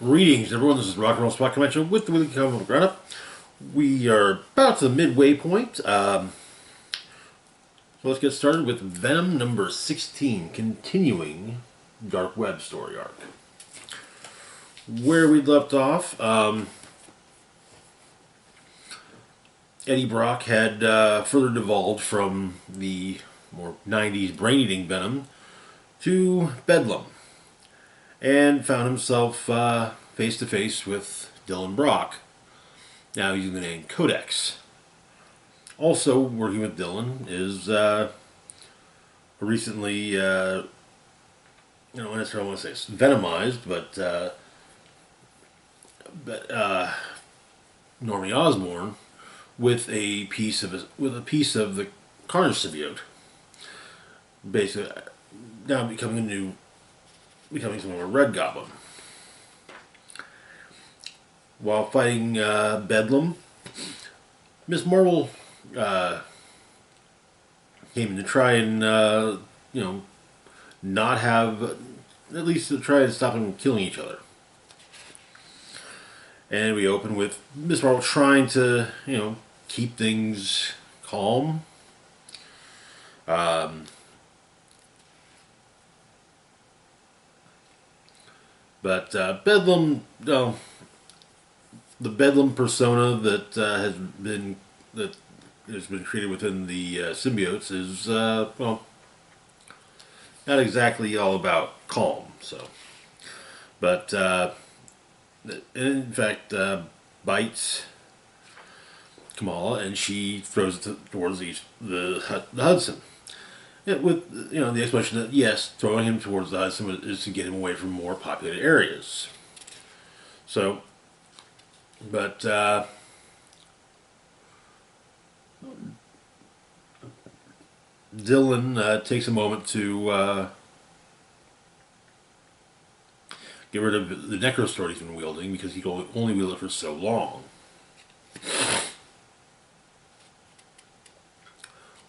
Greetings, everyone. This is Rock and Roll Spot Convention with the Weekly Comic Book Roundup. We are about to the midway point. So let's get started with Venom number 16, continuing Dark Web story arc. Where we left off, Eddie Brock had further devolved from the more 90s brain-eating Venom to Bedlam, and found himself face to face with Dylan Brock, now using the name Codex. Also working with Dylan is recently, I don't necessarily want to say venomized, but Normie Osborn with a piece of the Carnage symbiote, basically now becoming something of a Red Goblin. While fighting Bedlam, Miss Marvel came in to try and not have, at least to try to stop them from killing each other. And we open with Miss Marvel trying to keep things calm. But Bedlam, the Bedlam persona that has been created within the symbiotes is not exactly all about calm. So, but in fact, bites Kamala, and she throws it towards the Hudson. Yeah, with the explanation that yes, throwing him towards the Hudson is to get him away from more populated areas. So, but Dylan takes a moment to get rid of the Necro Sword he's been wielding, because he can only wield it for so long.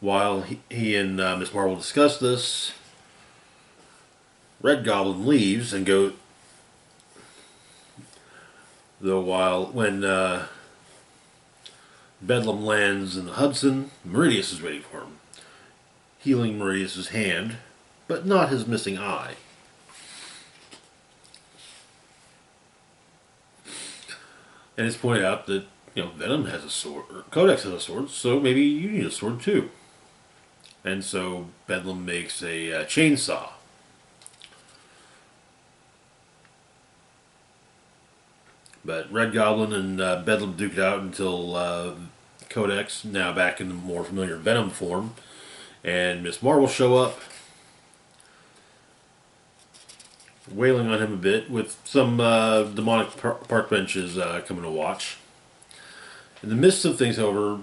While he and Miss Marvel discuss this, Red Goblin leaves and go. Though when Bedlam lands in the Hudson, Meridius is waiting for him, healing Meridius' hand, but not his missing eye. And it's pointed out that Venom has a sword, or Codex has a sword, so maybe you need a sword too. And so Bedlam makes a chainsaw. But Red Goblin and Bedlam duke it out until Codex, now back in the more familiar Venom form, and Miss Marvel show up, wailing on him a bit, with some demonic park benches coming to watch. In the midst of things, however,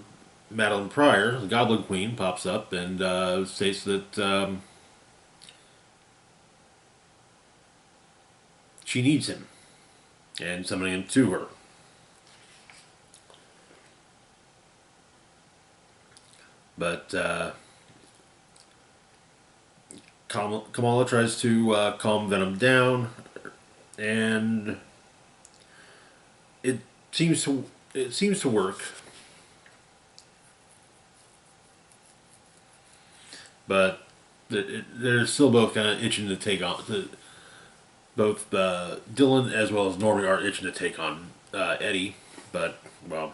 Madeline Pryor, the Goblin Queen, pops up and states that she needs him, and summoning him to her. But Kamala tries to calm Venom down, and it seems to work. But they're still both kind of itching to take on. Both Dylan as well as Normie are itching to take on Eddie, but well,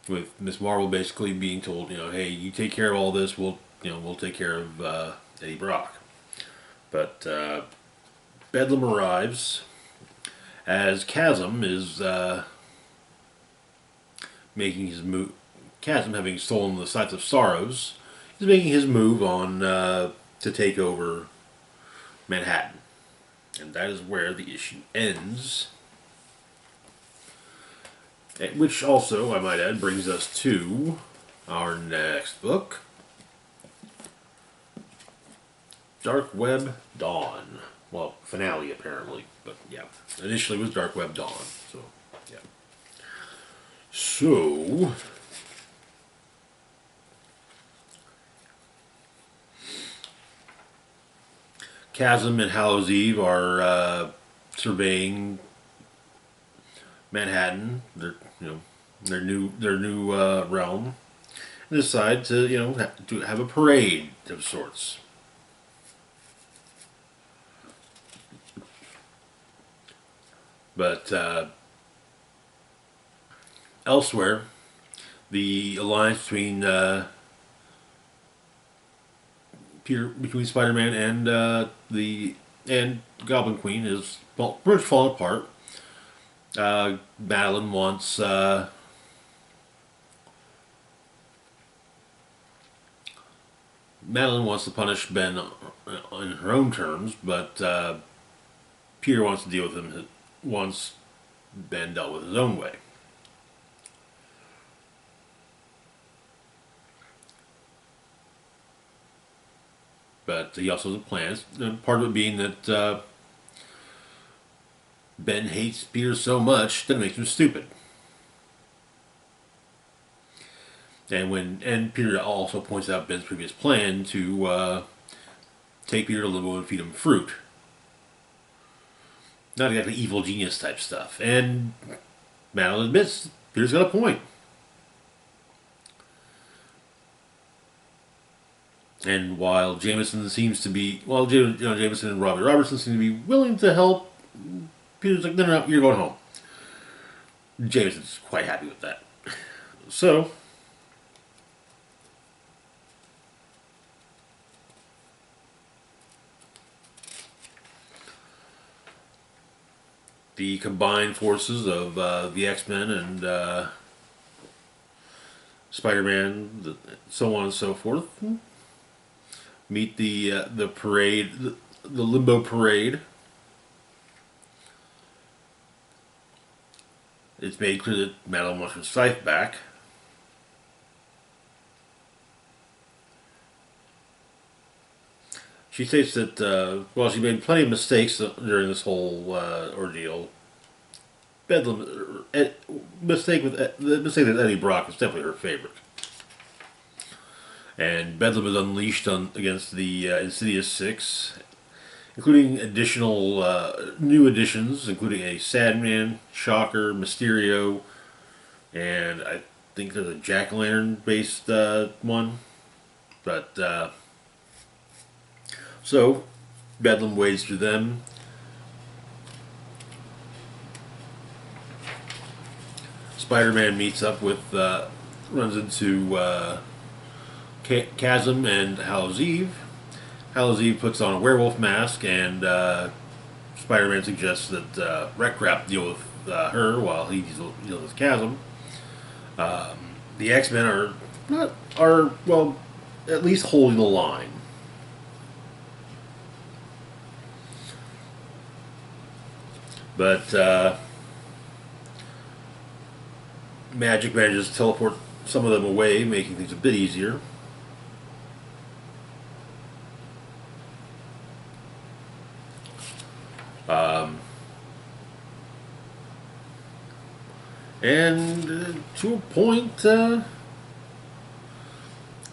with Miss Marvel basically being told, hey, you take care of all this, we'll take care of Eddie Brock. But Bedlam arrives as Chasm is making his move. Chasm, having stolen the Sights of Sorrows, is making his move on to take over Manhattan. And that is where the issue ends. Which also, I might add, brings us to our next book, Dark Web Dawn. Well, finale apparently, but yeah. Initially it was Dark Web Dawn, so yeah. So Chasm and Hallows Eve are surveying Manhattan, their new realm, and decide to to have a parade of sorts. But elsewhere, the alliance between Spider-Man and the and Goblin Queen is pretty much falling apart. Madeline wants to punish Ben on her own terms, but Peter wants to deal with him. Wants Ben dealt with his own way. But he also has a plan. Part of it being that Ben hates Peter so much that it makes him stupid. And Peter also points out Ben's previous plan to take Peter to Limbo and feed him fruit. Not exactly evil genius type stuff. And Madeline admits Peter's got a point. And while Jameson and Robbie Robertson seem to be willing to help, Peter's like, no, you're going home. Jameson's quite happy with that. So, the combined forces of the X-Men and Spider-Man, so on and so forth, meet the parade, the Limbo Parade. It's made clear that Madeline wants her scythe back. She states that while she made plenty of mistakes during this whole ordeal, Bedlam the mistake with Eddie Brock is definitely her favorite. And Bedlam is unleashed against the Insidious Six, including new additions, including a Sandman, Shocker, Mysterio, and I think there's a Jack-o'-lantern based one. But so Bedlam wades through them. Spider-Man meets up with, runs into Chasm and Hallows Eve. Hallows Eve puts on a werewolf mask, and Spider-Man suggests that Wreck-Rap deal with her while he deals with Chasm. The X-Men are well, at least holding the line. But Magic manages to teleport some of them away, making things a bit easier. And to a point,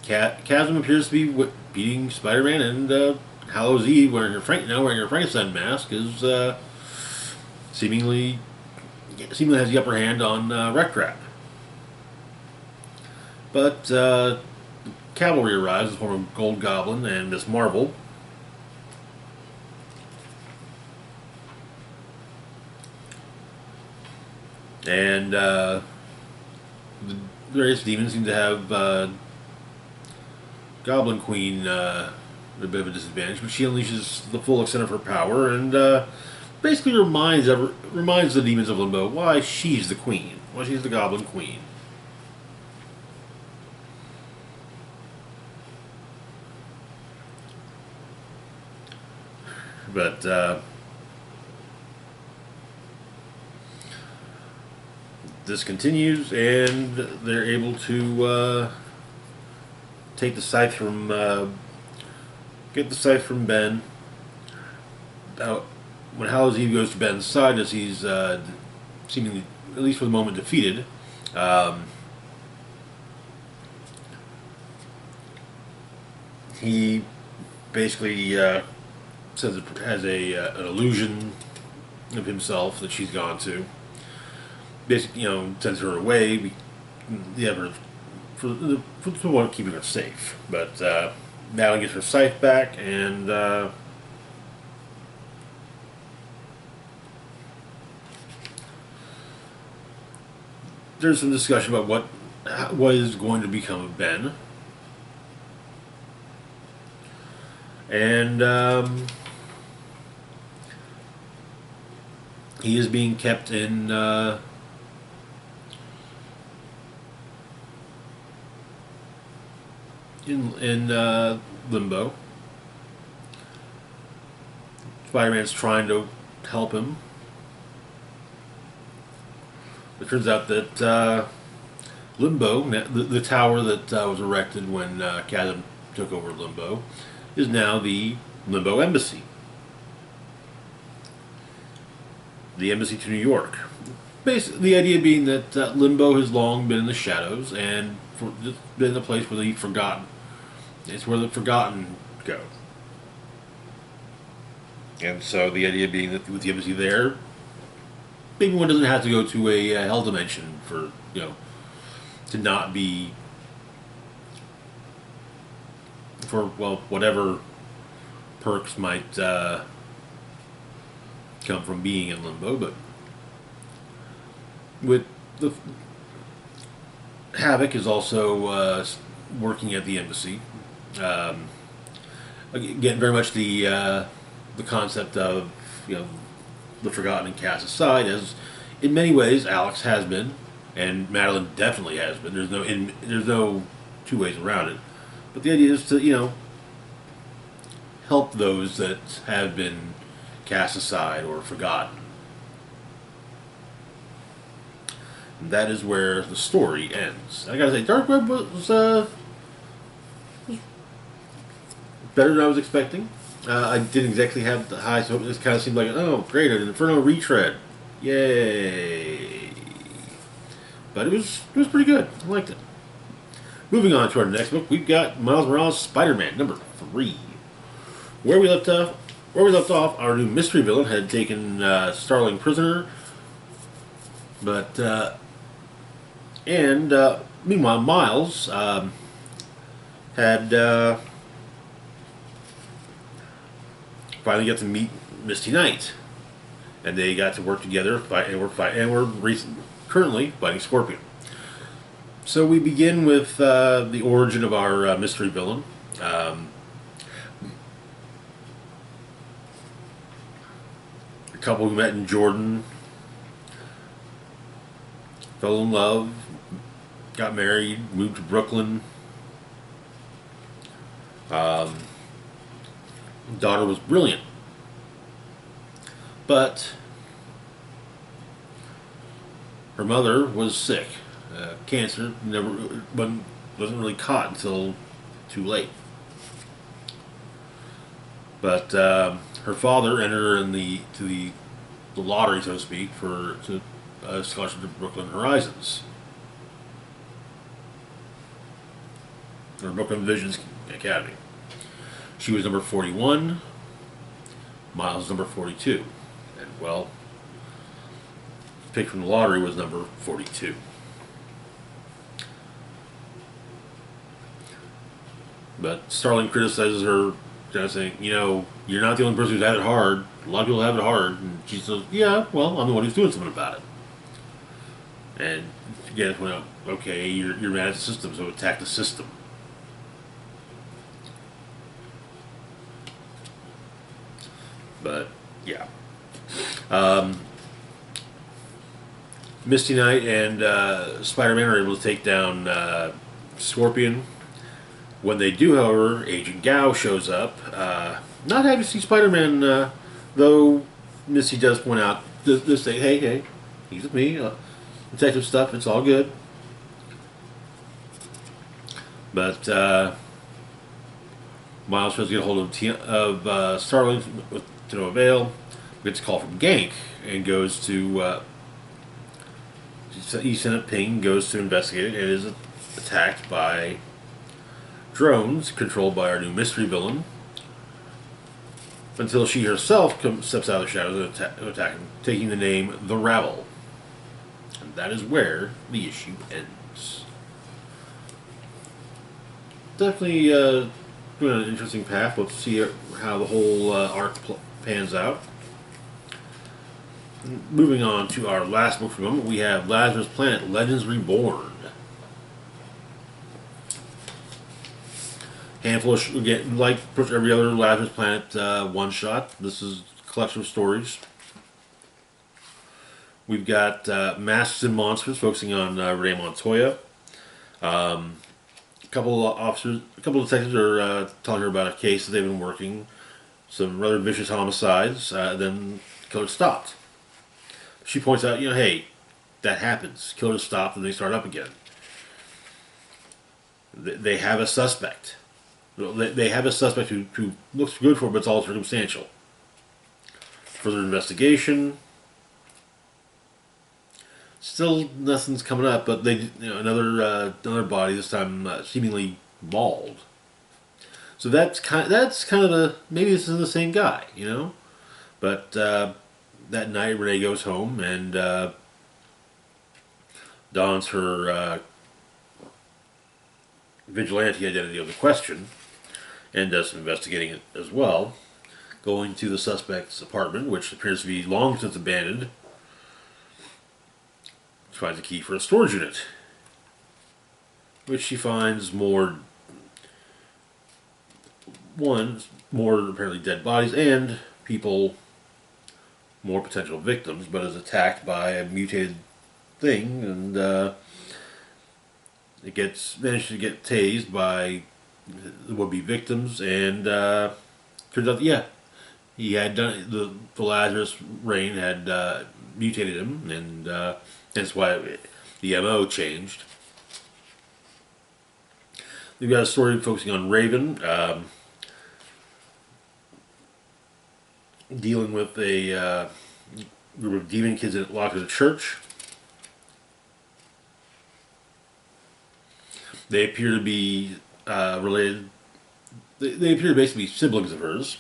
Chasm appears to be beating Spider-Man, and Hallows Eve, wearing her Frankenstein mask, is seemingly has the upper hand on Wreck-Rap. But cavalry arrives in the form of Gold Goblin and Miss Marvel. And the various demons seem to have Goblin Queen at a bit of a disadvantage, but she unleashes the full extent of her power and basically reminds the demons of Limbo why she's the queen, why she's the Goblin Queen. But this continues, and they're able to take the scythe from get the scythe from Ben. When Hallows Eve goes to Ben's side, as he's seemingly, at least for the moment, defeated, he basically says it has an illusion of himself that she's gone to. Basically, sends her away. For one, keeping her safe. But Madeline gets her sight back, and there's some discussion about what is going to become of Ben. And he is being kept in limbo. Spider-Man's trying to help him. It turns out that Limbo, the tower that was erected when Chasm took over Limbo, is now the Limbo Embassy. The embassy to New York. Basically, the idea being that Limbo has long been in the shadows and just been a place where the forgotten. It's where the forgotten go. And so the idea being that with the embassy there, maybe one doesn't have to go to a hell dimension for, to not be, for, well, whatever perks might come from being in limbo. But with the Havoc is also working at the embassy. Again, very much the concept of the forgotten and cast aside, as in many ways Alex has been, and Madeline definitely has been. There's no two ways around it. But the idea is to help those that have been cast aside or forgotten. And that is where the story ends. I gotta say, Dark Web was better than I was expecting. I didn't exactly have the high, so it kind of seemed like, oh, great, an Inferno retread. Yay. But it was pretty good. I liked it. Moving on to our next book, we've got Miles Morales' Spider-Man, number 3. Where we left off, our new mystery villain had taken Starling prisoner, but meanwhile Miles had finally got to meet Misty Knight, and they got to work together, and we're currently fighting Scorpion. So we begin with the origin of our mystery villain. A couple who met in Jordan, fell in love, got married, moved to Brooklyn. Daughter was brilliant, but her mother was sick. Cancer wasn't really caught until too late. But her father entered her in the lottery, so to speak, for a scholarship to Brooklyn Horizons, or Brooklyn Visions Academy. She was number 41. Miles number 42, and well, picked from the lottery was number 42. But Starling criticizes her, saying, you're not the only person who's had it hard. A lot of people have it hard. And she says, yeah, well, I'm the one who's doing something about it. And again, it went out, okay, you're mad at the system, so attack the system. But, yeah. Misty Knight and Spider-Man are able to take down Scorpion. When they do, however, Agent Gao shows up. Not happy to see Spider-Man, though Misty does point out, this say, hey, he's with me. Detective stuff, it's all good. But Miles tries to get a hold of Starling to no avail. Gets a call from Gank and goes to. He sent a ping, goes to investigate it, and is attacked by drones controlled by our new mystery villain. until she herself steps out of the shadows and attack him, taking the name The Rabble. And that is where the issue ends. Definitely doing an interesting path. Let's see how the whole arc pans out. Moving on to our last book for the moment, we have Lazarus Planet Legends Reborn. Handful of, again, like every other Lazarus Planet one shot, this is a collection of stories. We've got Masks and Monsters, focusing on Renee Montoya. A couple of officers, a couple of detectives are telling her about a case that they've been working, some rather vicious homicides. Then killer stopped. She points out, hey, that happens. Killers stop and they start up again. They have a suspect. They have a suspect who looks good for it, but it's all circumstantial. Further investigation. Still, nothing's coming up, but they another body, this time seemingly bald. So that's kind of a, maybe this is the same guy, But that night, Renee goes home and dons her vigilante identity of the question, and does some investigating as well, going to the suspect's apartment, which appears to be long since abandoned. She finds a key for a storage unit, which she finds more apparently dead bodies and people, more potential victims, but is attacked by a mutated thing, and manages to get tased by the would-be victims, and turns out, he had done the Lazarus rain had mutated him, and that's why the MO changed. We've got a story focusing on Raven, dealing with a group of demon kids locked in a church. They appear to be related. They appear to basically be siblings of hers.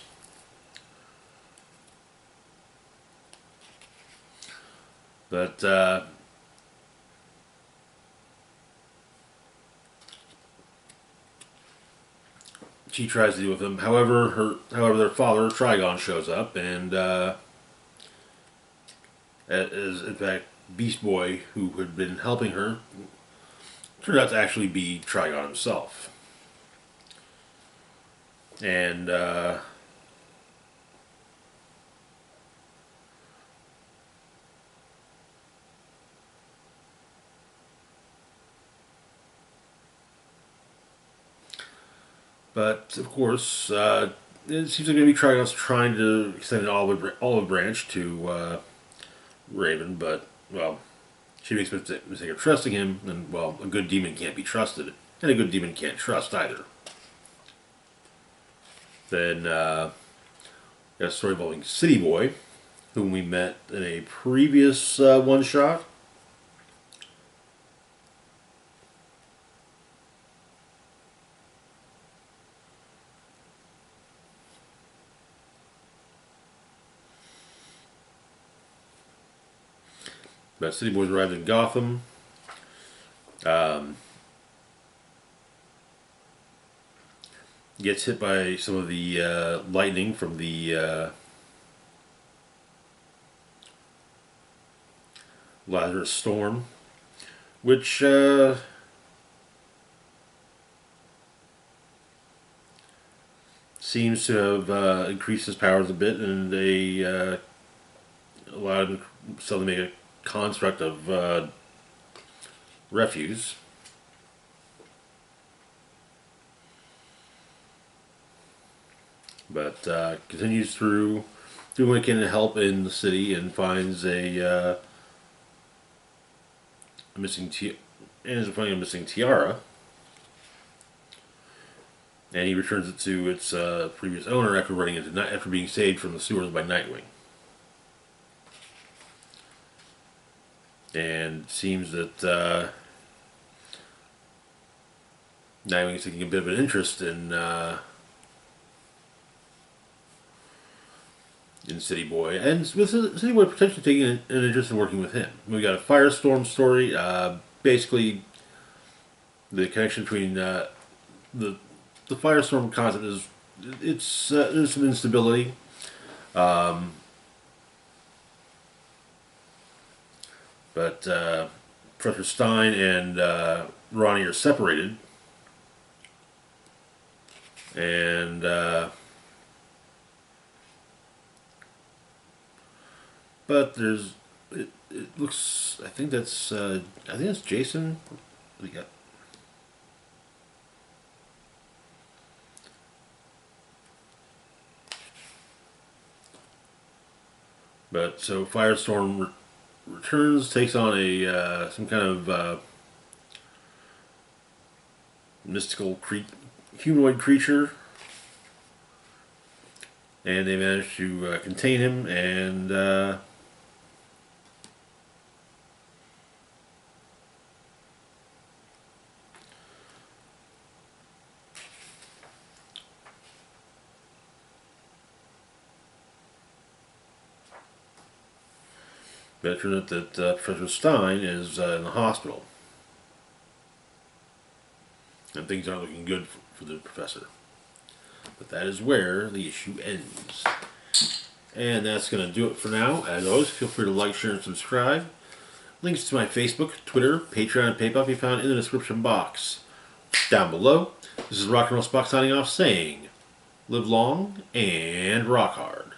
But she tries to deal with them. However, their father, Trigon, shows up, and is in fact Beast Boy, who had been helping her, turned out to actually be Trigon himself. And but of course, it seems like maybe Trigon's trying to extend an olive branch to Raven, but well, she makes a mistake of trusting him, and well, a good demon can't be trusted, and a good demon can't trust either. Then got a story involving City Boy, whom we met in a previous one shot. But City Boy's arrived in Gotham. Gets hit by some of the lightning from the Lazarus storm, which seems to have increased his powers a bit, and they allowed him to suddenly make a construct of refuse. But continues through doing what he can to help in the city, and finds a missing ends up finding a missing tiara, and he returns it to its previous owner after being saved from the sewers by Nightwing. And it seems that Nightwing is taking a bit of an interest in in City Boy, and with City Boy potentially taking an interest in working with him. We got a Firestorm story. Basically, the connection between the Firestorm concept is there's some instability. Um, but Professor Stein and Ronnie are separated, and but there's it looks. I think that's Jason. What do you got? But so Firestorm returns, takes on a some kind of mystical humanoid creature, and they manage to contain him and. But it turns out that Professor Stein is in the hospital. And things aren't looking good for the professor. But that is where the issue ends. And that's going to do it for now. As always, feel free to like, share, and subscribe. Links to my Facebook, Twitter, Patreon, and PayPal can be found in the description box down below. This is Rock and Roll Spock signing off saying, live long and rock hard.